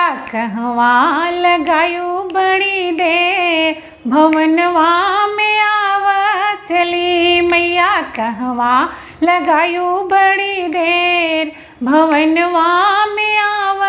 कहवा लगायू बड़ी दे, भवनवा में आव चली। मैया कहवा लगायू बड़ी देर, भवनवा में आव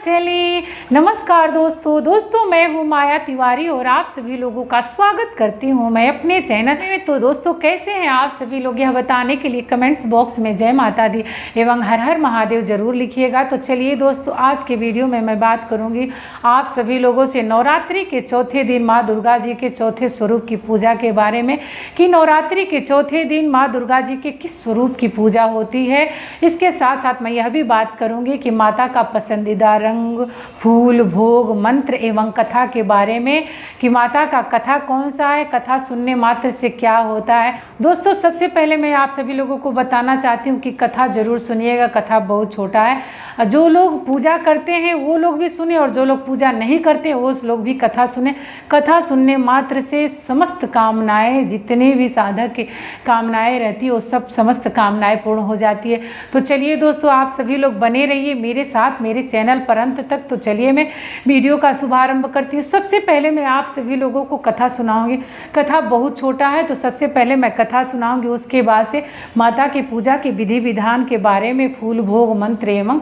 चली। नमस्कार दोस्तों, मैं हूँ माया तिवारी और आप सभी लोगों का स्वागत करती हूँ मैं अपने चैनल में। तो दोस्तों, कैसे हैं आप सभी लोग, यह बताने के लिए कमेंट्स बॉक्स में जय माता दी एवं हर हर महादेव जरूर लिखिएगा। तो चलिए दोस्तों, आज के वीडियो में मैं बात करूँगी आप सभी लोगों से नवरात्रि के चौथे दिन माँ दुर्गा जी के चौथे स्वरूप की पूजा के बारे में, कि नवरात्रि के चौथे दिन माँ दुर्गा जी के किस स्वरूप की पूजा होती है। इसके साथ साथ मैं यह भी बात करूँगी कि माता का पसंदीदा रंग, फूल, भोग, मंत्र एवं कथा के बारे में, कि माता का कथा कौन सा है, कथा सुनने मात्र से क्या होता है। दोस्तों, सबसे पहले मैं आप सभी लोगों को बताना चाहती हूँ कि कथा जरूर सुनिएगा। कथा बहुत छोटा है, जो लोग पूजा करते हैं वो लोग भी सुने और जो लोग पूजा नहीं करते वो लोग भी कथा सुने। कथा सुनने मात्र से समस्त कामनाएं, जितने भी साधक की कामनाएं रहती है वो सब समस्त कामनाएं पूर्ण हो जाती है। तो चलिए दोस्तों, आप सभी लोग बने रहिए मेरे साथ मेरे चैनल पर अंत तक। तो चलिए मैं वीडियो का शुभारंभ करती हूँ। सबसे पहले मैं आप सभी लोगों को कथा सुनाऊंगी। कथा बहुत छोटा है, तो सबसे पहले मैं कथा सुनाऊंगी, उसके बाद से माता की पूजा के विधि विधान के बारे में, फूल, भोग, मंत्र एवं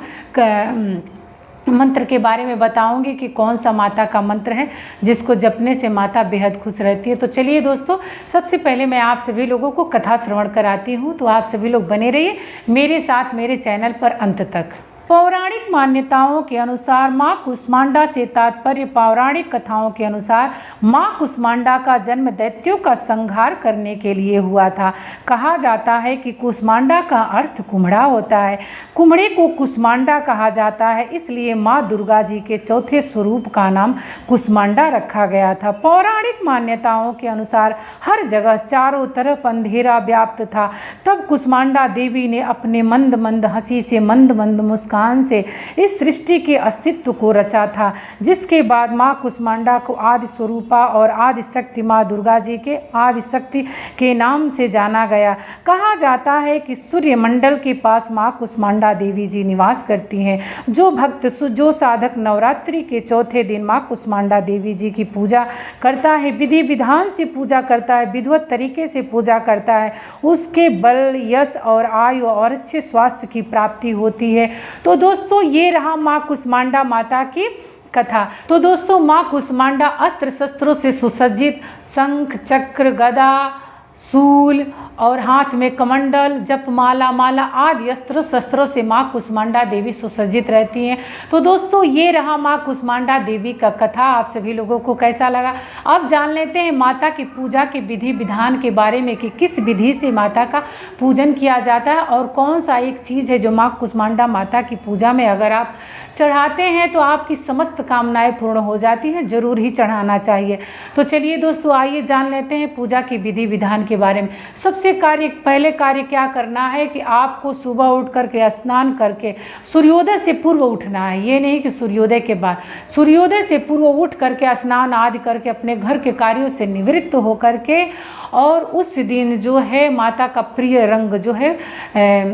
मंत्र के बारे में बताऊंगी कि कौन सा माता का मंत्र है जिसको जपने से माता बेहद खुश रहती है। तो चलिए दोस्तों, सबसे पहले मैं आप सभी लोगों को कथा श्रवण कराती हूँ। तो आप सभी लोग बने रहिए मेरे साथ मेरे चैनल पर अंत तक। पौराणिक मान्यताओं के अनुसार माँ कुष्मांडा से तात्पर्य पौराणिक कथाओं के अनुसार माँ कुष्मांडा का जन्म दैत्यों का संहार करने के लिए हुआ था। कहा जाता है कि कुष्मांडा का अर्थ कुम्हड़ा होता है। कुम्हड़े को कुष्मांडा कहा जाता है, इसलिए माँ दुर्गा जी के चौथे स्वरूप का नाम कुष्मांडा रखा गया था। पौराणिक मान्यताओं के अनुसार हर जगह चारों तरफ अंधेरा व्याप्त था। तब कुष्मांडा देवी ने अपने मंद मंद हंसी से, मंद मंद मुस्कान से इस सृष्टि के अस्तित्व को रचा था, जिसके बाद माँ कुष्मांडा को आदि स्वरूपा और आदि शक्ति माँ दुर्गा जी के आदि शक्ति के नाम से जाना गया। कहा जाता है कि सूर्य मंडल के पास माँ कुष्मांडा देवी जी निवास करती हैं। जो भक्त, जो साधक नवरात्रि के चौथे दिन माँ कुष्मांडा देवी जी की पूजा करता है, विधि विधान से पूजा करता है, विधिवत तरीके से पूजा करता है, उसके बल, यश और आयु और अच्छे स्वास्थ्य की प्राप्ति होती है। तो दोस्तों, ये रहा माँ कुष्मांडा माता की कथा। तो दोस्तों, माँ कुष्मांडा अस्त्र शस्त्रों से सुसज्जित, शंख, चक्र, गदा, शूल और हाथ में कमंडल, जपमाला, माला आदि अस्त्र शस्त्रों से माँ कुष्मांडा देवी सुसज्जित रहती हैं। तो दोस्तों, ये रहा माँ कुष्मांडा देवी का कथा। आप सभी लोगों को कैसा लगा? अब जान लेते हैं माता की पूजा के विधि विधान के बारे में, कि किस विधि से माता का पूजन किया जाता है और कौन सा एक चीज़ है जो माँ कुष्मांडा माता की पूजा में अगर आप चढ़ाते हैं तो आपकी समस्त कामनाएं पूर्ण हो जाती हैं। जरूर ही चढ़ाना चाहिए। तो चलिए दोस्तों, आइए जान लेते हैं पूजा के विधि विधान के बारे में। सबसे पहले कार्य क्या करना है कि आपको सुबह उठ करके स्नान करके सूर्योदय से पूर्व उठना है। ये नहीं कि सूर्योदय के बाद, सूर्योदय से पूर्व उठ करके स्नान आदि करके अपने घर के कार्यों से निवृत्त होकर के, और उस दिन जो है माता का प्रिय रंग जो है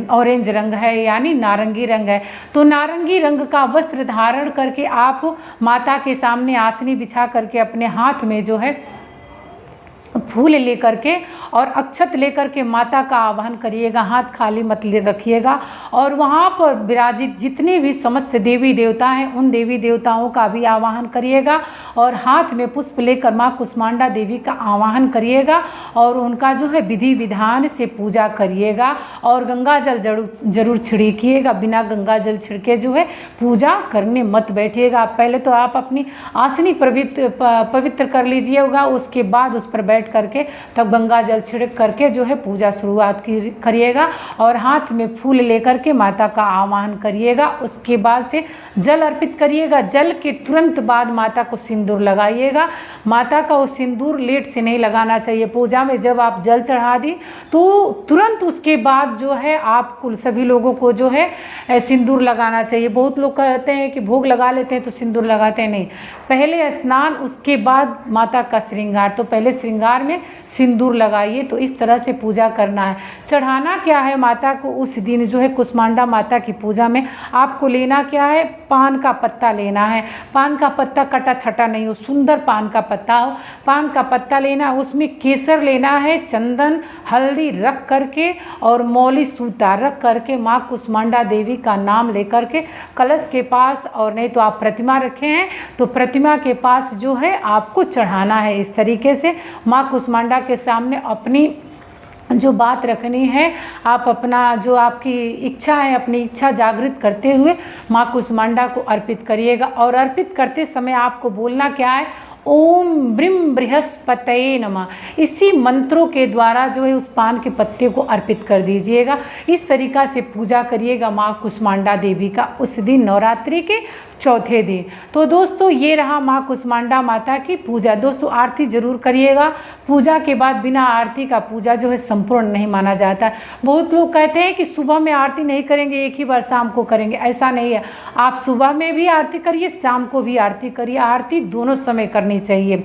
ऑरेंज रंग है, यानी नारंगी रंग है। तो नारंगी रंग का वस्त्र धारण करके आप माता के सामने आसनी बिछा करके अपने हाथ में जो है फूल लेकर के और अक्षत लेकर के माता का आवाहन करिएगा। हाथ खाली मत रखिएगा। और वहाँ पर विराजित जितने भी समस्त देवी देवता हैं उन देवी देवताओं का भी आवाहन करिएगा और हाथ में पुष्प लेकर माँ कुष्मांडा देवी का आवाहन करिएगा और उनका जो है विधि विधान से पूजा करिएगा। और गंगा जल जरूर छिड़किएगा। बिना गंगा जल छिड़के जो है पूजा करने मत बैठिएगा। पहले तो आप अपनी आसनी पवित्र कर लीजिएगा, उसके बाद उस पर बैठ करके तब गंगा जल छिड़क करके जो है पूजा शुरुआत करिएगा और हाथ में फूल लेकर के माता का आवाहन करिएगा। उसके बाद से जल अर्पित करिएगा। जल के तुरंत बाद माता को सिंदूर लगाइएगा। माता का वो सिंदूर लेट से नहीं लगाना चाहिए। पूजा में जब आप जल चढ़ा दी तो तुरंत उसके बाद जो है आप कुल सभी लोगों को जो है सिंदूर लगाना चाहिए। बहुत लोग कहते हैं कि भोग लगा लेते हैं तो सिंदूर लगाते हैं, नहीं। पहले स्नान, उसके बाद माता का श्रृंगार। तो पहले श्रृंगार बार में सिंदूर लगाइए। तो इस तरह से पूजा करना है। चढ़ाना क्या है माता को उस दिन जो है कुष्मांडा माता की पूजा में आपको लेना क्या है, पान का पत्ता लेना है। पान का पत्ता कटा छटा नहीं हो, सुंदर पान का पत्ता हो। पान का पत्ता लेना, उसमें केसर लेना है, चंदन हल्दी रख करके और मौली सूता रख करके माँ कुष्मांडा देवी का नाम लेकर के कलश के पास, और नहीं तो आप प्रतिमा रखे हैं तो प्रतिमा के पास जो है आपको चढ़ाना है। इस तरीके से माँ कुष्मांडा के सामने अपनी जो बात रखनी है, आप अपना जो आपकी इच्छा है, अपनी इच्छा जागृत करते हुए माँ कुष्मांडा को अर्पित करिएगा। और अर्पित करते समय आपको बोलना क्या है, ओम ब्रीम बृहस्पतये नमः। इसी मंत्रों के द्वारा जो है उस पान के पत्ते को अर्पित कर दीजिएगा। इस तरीक़ा से पूजा करिएगा माँ कुष्मांडा देवी का उस दिन नवरात्रि के चौथे दिन। तो दोस्तों ये रहा माँ कुष्मांडा माता की पूजा। दोस्तों आरती जरूर करिएगा। पूजा के बाद बिना आरती का पूजा जो है संपूर्ण नहीं माना जाता। बहुत लोग कहते हैं कि सुबह में आरती नहीं करेंगे, एक ही बार शाम को करेंगे। ऐसा नहीं है, आप सुबह में भी आरती करिए, शाम को भी आरती करिए। आरती दोनों समय करनी चाहिए।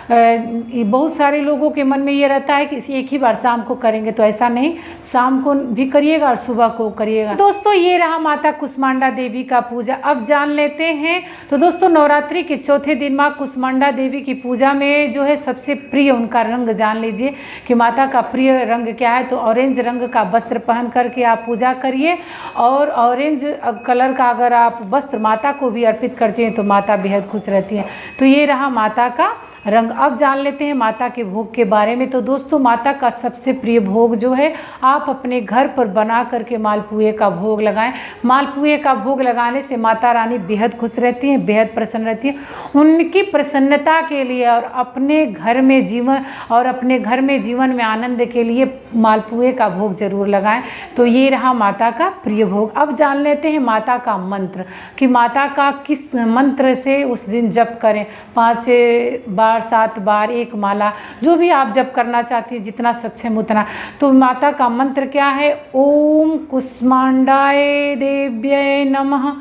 बहुत सारे लोगों के मन में ये रहता है कि एक ही बार शाम को करेंगे, तो ऐसा नहीं, शाम को भी करिएगा और सुबह को करिएगा। दोस्तों ये रहा माता कुष्मांडा देवी का पूजा। अब जान लेते हैं। तो दोस्तों नवरात्रि के चौथे दिन माँ कुष्मांडा देवी की पूजा में जो है सबसे प्रिय उनका रंग जान लीजिए कि माता का प्रिय रंग क्या है। तो ऑरेंज रंग का वस्त्र पहन करके आप पूजा करिए। और ऑरेंज कलर का अगर आप वस्त्र माता को भी अर्पित करती हैं तो माता बेहद खुश रहती हैं। तो ये रहा माता का रंग। अब जान लेते हैं माता के भोग के बारे में। तो दोस्तों माता का सबसे प्रिय भोग जो है आप अपने घर पर बना करके मालपुए का भोग लगाएं। मालपुए का भोग लगाने से माता रानी बेहद खुश रहती हैं, बेहद प्रसन्न रहती हैं। उनकी प्रसन्नता के लिए और अपने घर में जीवन में आनंद के लिए मालपुए का भोग जरूर लगाएं। तो ये रहा माता का प्रिय भोग। अब जान लेते हैं माता का मंत्र कि माता का किस मंत्र से उस दिन जप करें। 5 बार 7 बार, 1 माला, जो भी आप जप करना चाहती हैं, जितना सक्षम उतना। तो माता का मंत्र क्या है, ओम कुष्मांडाय देव्यै नमः।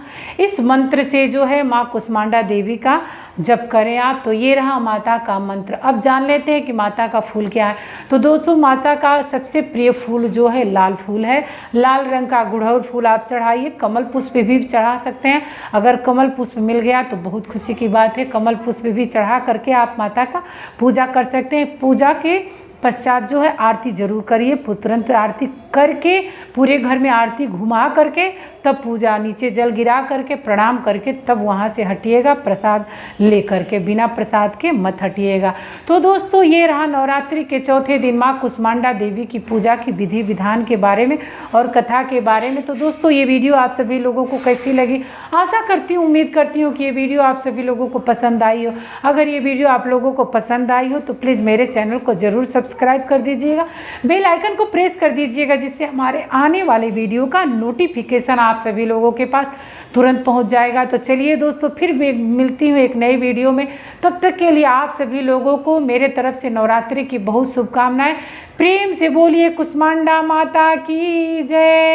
इस मंत्र से जो है माँ कुष्मांडा देवी का जप करें आप। तो ये रहा माता का मंत्र। अब जान लेते हैं कि माता का फूल क्या है। तो दोस्तों माता का सबसे प्रिय फूल जो है लाल फूल है। लाल रंग का गुड़हल फूल आप चढ़ाइए। कमल पुष्प भी चढ़ा सकते हैं। अगर कमल पुष्प मिल गया तो बहुत खुशी की बात है। कमल पुष्प भी चढ़ा करके आप माता का पूजा कर सकते हैं। पूजा के पश्चात जो है आरती जरूर करिए। तुरंत आरती करके पूरे घर में आरती घुमा करके तब पूजा, नीचे जल गिरा करके प्रणाम करके तब वहाँ से हटिएगा प्रसाद ले करके। बिना प्रसाद के मत हटिएगा। तो दोस्तों ये रहा नवरात्रि के चौथे दिन माँ कुष्मांडा देवी की पूजा की विधि विधान के बारे में और कथा के बारे में। तो दोस्तों ये वीडियो आप सभी लोगों को कैसी लगी, आशा करती हूँ, उम्मीद करती हूँ कि ये वीडियो आप सभी लोगों को पसंद आई हो। अगर ये वीडियो आप लोगों को पसंद आई हो तो प्लीज़ मेरे चैनल को ज़रूर सब्सक्राइब कर दीजिएगा। बेल आइकन को प्रेस कर दीजिएगा जिससे हमारे आने वाले वीडियो का नोटिफिकेशन आप सभी लोगों के पास तुरंत पहुंच जाएगा। तो चलिए दोस्तों फिर मिलती हूँ एक नई वीडियो में। तब तक के लिए आप सभी लोगों को मेरे तरफ से नवरात्रि की बहुत शुभकामनाएं। प्रेम से बोलिए कुष्मांडा माता की जय।